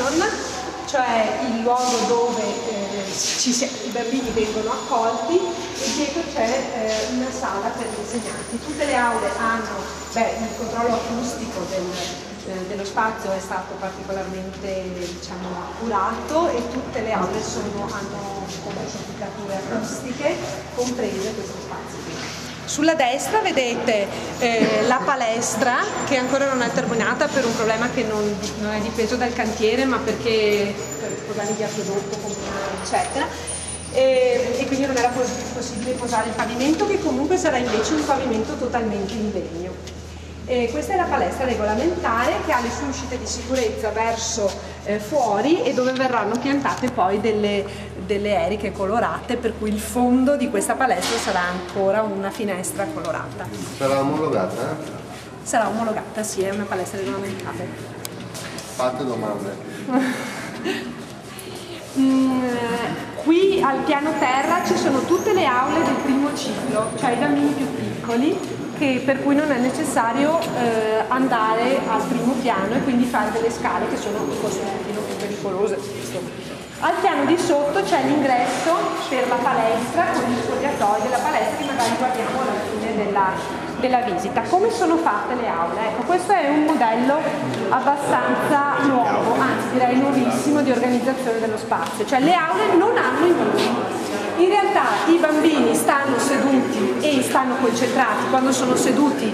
station, cioè il luogo dove i bambini vengono accolti, e dietro c'è una sala per gli insegnanti. Tutte le aule hanno, il controllo acustico dello spazio è stato particolarmente, diciamo, accurato, e tutte le aule hanno certificature acustiche, comprese questo spazio qui. Sulla destra vedete la palestra, che ancora non è terminata per un problema che non è dipeso dal cantiere, ma perché per problemi di acquedotto comunale, eccetera, e quindi non era possibile posare il pavimento, che comunque sarà invece un pavimento totalmente in legno. Questa è la palestra regolamentare, che ha le sue uscite di sicurezza verso fuori, e dove verranno piantate poi delle eriche colorate, per cui il fondo di questa palestra sarà ancora una finestra colorata. Sarà omologata? Sarà omologata, sì, è una palestra regolamentare. Fate domande. Qui al piano terra ci sono tutte le aule del primo ciclo, cioè i bambini più piccoli, per cui non è necessario andare al primo piano e quindi fare delle scale che sono forse un pochino più pericolose. Al piano di sotto c'è l'ingresso per la palestra, con gli spogliatoi della palestra, che magari guardiamo alla fine della visita. Come sono fatte le aule? Ecco, questo è un modello abbastanza nuovo, anzi direi nuovissimo, di organizzazione dello spazio. Cioè le aule non hanno i muri. In realtà i bambini stanno seduti e stanno concentrati. Quando sono seduti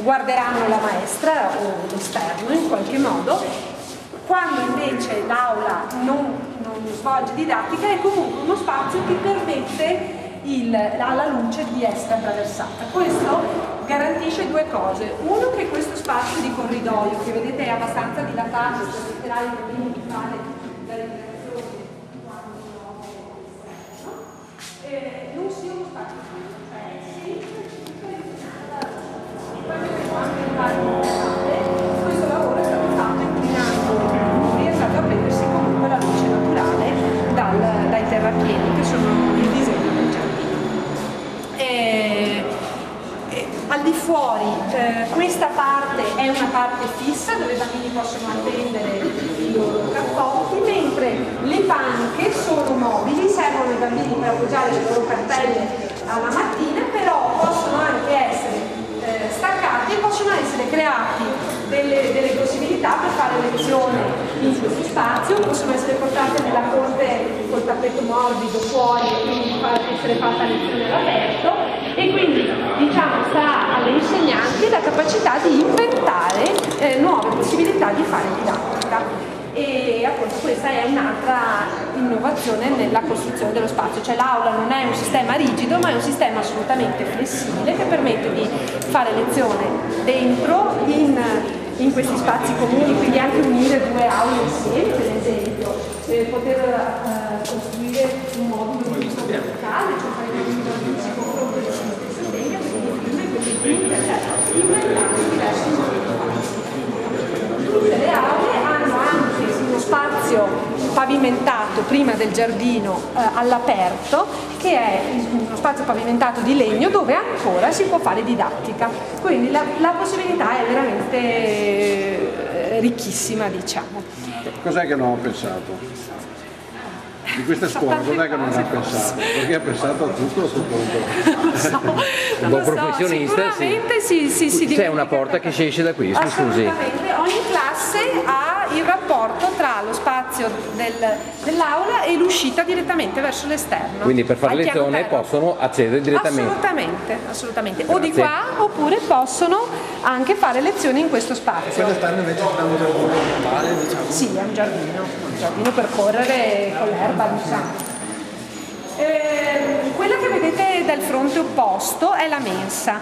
guarderanno la maestra o l'esterno in qualche modo. Quando invece l'aula non svolge didattica, è comunque uno spazio che permette alla luce di essere attraversata. Questo garantisce due cose: uno, che questo spazio di corridoio, che vedete è abbastanza dilatato, permetterà ai bambini di fare la ricreazione non sia uno spazio chiuso, cioè questo lavoro è stato fatto inclinando, è stato a prendersi comunque la luce naturale dai terrapieni, che sono il disegno del giardino. Al di fuori questa parte è una parte fissa dove i bambini possono attendere i loro cappotti, mentre le panche sono mobili, servono ai bambini per appoggiare le loro cartelle alla mattina, però possono anche essere staccati e possono essere creati delle possibilità per fare lezione in questo spazio, possono essere portate nella corte col tappeto morbido fuori e quindi essere fatta lezione all'aperto, e quindi diciamo sta alle insegnanti la capacità di inventare nuove possibilità di fare didattica. E appunto questa è un'altra innovazione nella costruzione dello spazio, cioè l'aula non è un sistema rigido, ma è un sistema assolutamente flessibile che permette di fare lezione dentro in questi spazi comuni, quindi anche unire due aule insieme, per esempio, poter costruire un modulo di uso verticale, cioè fare dei giardini si confrontano sullo stesso segno, quindi inventare diversi modi di fare. Tutte le aule hanno anche uno spazio pavimentato prima del giardino all'aperto, che è uno spazio pavimentato di legno dove ancora si può fare didattica, quindi la possibilità è veramente ricchissima, diciamo. Cos'è che non ho pensato? Di questa scuola cos'è che non ha pensato? Perché ha pensato a tutto a questo punto. Un buon professionista, sicuramente si c'è una porta che si esce da qui, scusi. Assolutamente, ogni classe ha il rapporto tra lo spazio dell'aula e l'uscita direttamente verso l'esterno. Quindi per fare lezione possono accedere direttamente. Assolutamente. O di qua, oppure possono anche fare lezioni in questo spazio. Quello esterno invece è un giardino normale, diciamo? Sì, è un giardino per correre con l'erba, diciamo. Quella che vedete dal fronte opposto è la mensa.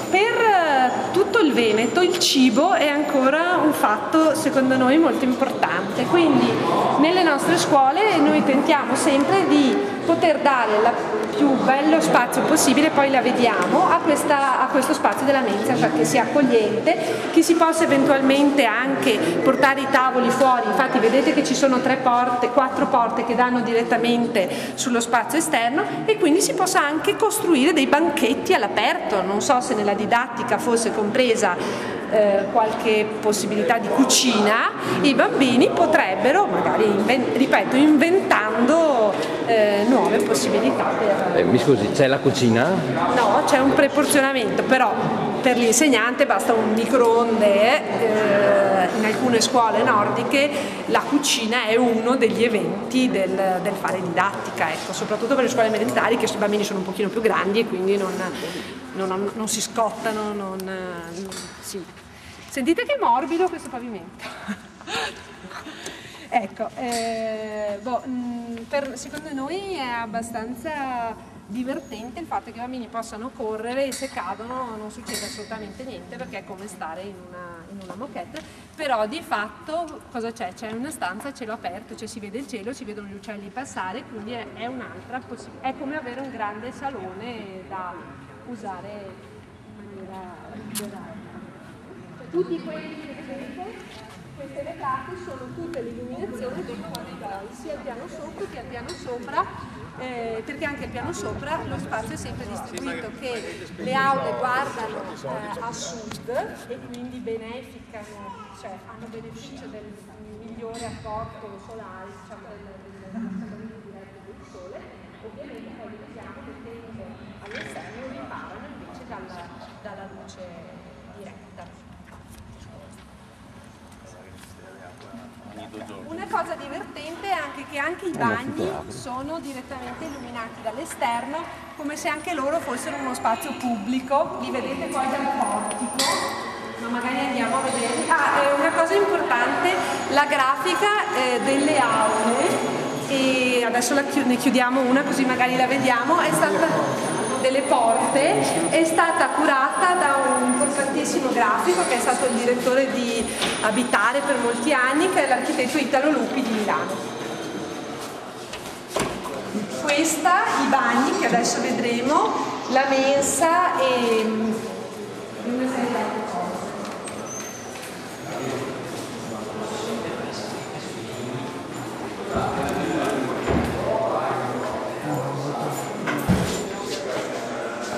Per tutto il Veneto il cibo è ancora un fatto secondo noi molto importante, quindi nelle nostre scuole noi tentiamo sempre di poter dare il più bello spazio possibile, poi la vediamo, a questo spazio della mensa, cioè che sia accogliente, che si possa eventualmente anche portare i tavoli fuori. Infatti vedete che ci sono 4 porte che danno direttamente sullo spazio esterno, e quindi si possa anche costruire dei banchetti all'aperto. Non so se nella didattica fosse compresa qualche possibilità di cucina, i bambini potrebbero, magari ripeto, inventando nuove possibilità per... Mi scusi, c'è la cucina? No, c'è un preporzionamento, però per l'insegnante basta un microonde. In alcune scuole nordiche la cucina è uno degli eventi del fare didattica, ecco, soprattutto per le scuole elementari, che i bambini sono un pochino più grandi e quindi non si scottano, sì. Sentite che morbido questo pavimento. Ecco, secondo noi è abbastanza divertente il fatto che i bambini possano correre e se cadono non succede assolutamente niente, perché è come stare in una moquette, però di fatto cosa c'è? C'è una stanza a cielo aperto, cioè si vede il cielo, si vedono gli uccelli passare, quindi è un'altra possibilità, è come avere un grande salone da usare in maniera liberale. Tutti quelli che vedete, queste vetrate sono tutte l'illuminazione dei corridoi, sia al piano sopra che al piano sopra, perché anche al piano sopra lo spazio è sempre distribuito, che le aule guardano a sud e quindi beneficano, cioè hanno beneficio del migliore apporto solare, diciamo del diretto del sole. Ovviamente poi vediamo che tende all'esterno riparano invece dalla luce diretta. Una cosa divertente è anche che anche i bagni sono direttamente illuminati dall'esterno, come se anche loro fossero uno spazio pubblico. Li vedete poi dal portico, ma magari andiamo a vedere. Una cosa importante, la grafica delle aule, e adesso ne chiudiamo una così magari la vediamo, è stata... delle porte, è stata curata da un importantissimo grafico che è stato il direttore di Abitare per molti anni, che è l'architetto Italo Lupi di Milano. Questa, i bagni che adesso vedremo, la mensa e una serie di altre cose.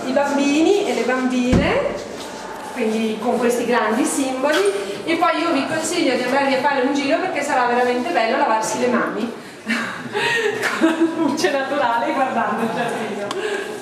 I bambini e le bambine, quindi con questi grandi simboli, e poi io vi consiglio di andarvi a fare un giro perché sarà veramente bello lavarsi le mani con la luce naturale guardando il giardino.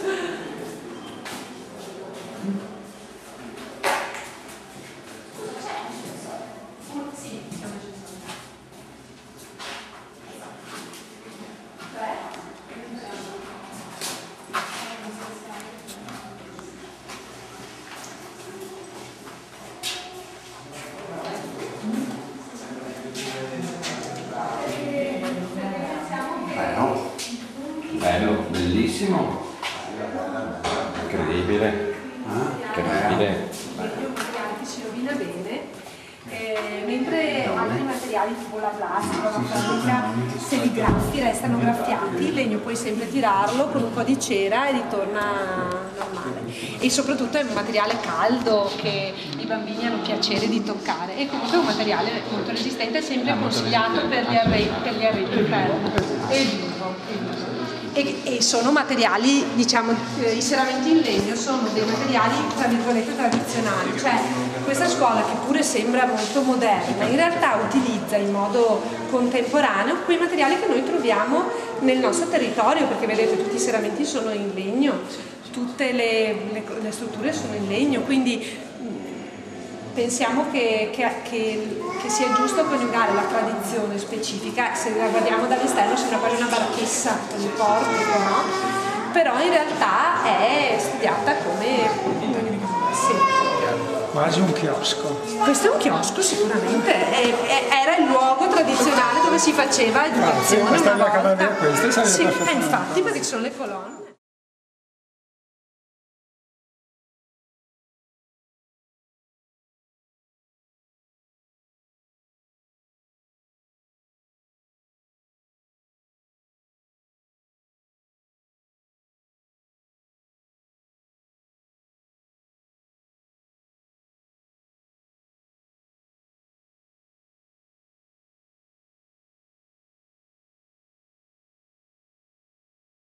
Bello, bellissimo, incredibile, incredibile. Si rovina bene, mentre altri materiali tipo la plastica, la plastica, se li graffi restano graffiati, il legno puoi sempre tirarlo con un po' di cera e ritorna normale. E soprattutto è un materiale caldo che i bambini hanno piacere di toccare, e comunque è un materiale molto resistente, è sempre consigliato per gli arredi e sono materiali, diciamo, i serramenti in legno sono dei materiali tra virgolette tradizionali, cioè questa scuola, che pure sembra molto moderna, in realtà utilizza in modo contemporaneo quei materiali che noi troviamo nel nostro territorio, perché vedete tutti i serramenti sono in legno, tutte le strutture sono in legno, quindi pensiamo che sia giusto coniugare la tradizione specifica. Se la guardiamo dall'esterno sembra quasi una barchessa, un portico, no? Però in realtà è studiata come... sì. Quasi un chiosco. Questo è un chiosco sicuramente, era il luogo tradizionale dove si faceva educazione una volta. Questa è la camera, questa sì, infatti, perché ci sono le colonne.